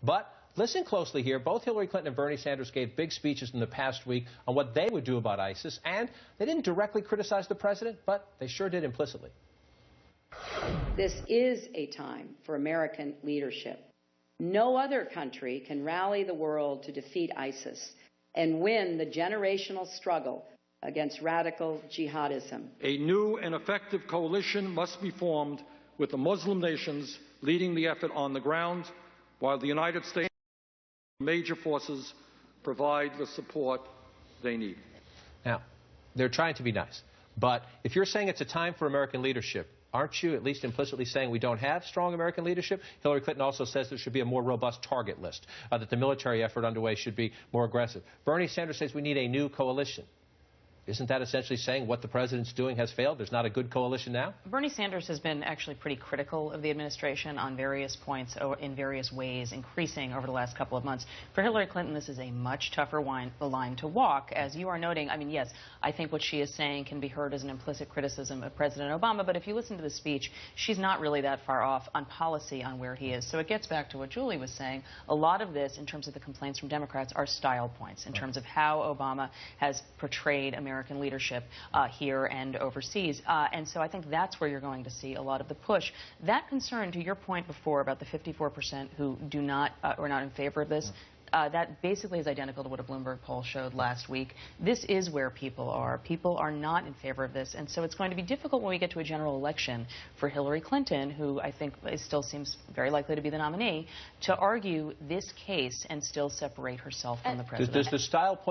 But listen closely here. Both Hillary Clinton and Bernie Sanders gave big speeches in the past week on what they would do about ISIS, and they didn't directly criticize the president, but they sure did implicitly. This is a time for American leadership. No other country can rally the world to defeat ISIS and win the generational struggle against radical jihadism. A new and effective coalition must be formed with the Muslim nations leading the effort on the ground, while the United States major forces provide the support they need. Now, they're trying to be nice, but if you're saying it's a time for American leadership, aren't you at least implicitly saying we don't have strong American leadership? Hillary Clinton also says there should be a more robust target list, that the military effort underway should be more aggressive. Bernie Sanders says we need a new coalition. Isn't that essentially saying what the president's doing has failed? There's not a good coalition now? Bernie Sanders has been actually pretty critical of the administration on various points in various ways, increasing over the last couple of months. For Hillary Clinton, this is a much tougher line to walk. As you are noting, I mean, yes, I think what she is saying can be heard as an implicit criticism of President Obama, but if you listen to the speech, she's not really that far off on policy on where he is. So it gets back to what Julie was saying. A lot of this, in terms of the complaints from Democrats, are style points in terms of how Obama has portrayed American leadership here and overseas. And so I think that's where you're going to see a lot of the push. That concern, to your point before about the 54% who do not or not in favor of this, that basically is identical to what a Bloomberg poll showed last week. This is where people are. People are not in favor of this. And so it's going to be difficult when we get to a general election for Hillary Clinton, who I think still seems very likely to be the nominee, to argue this case and still separate herself from the president. Does the style point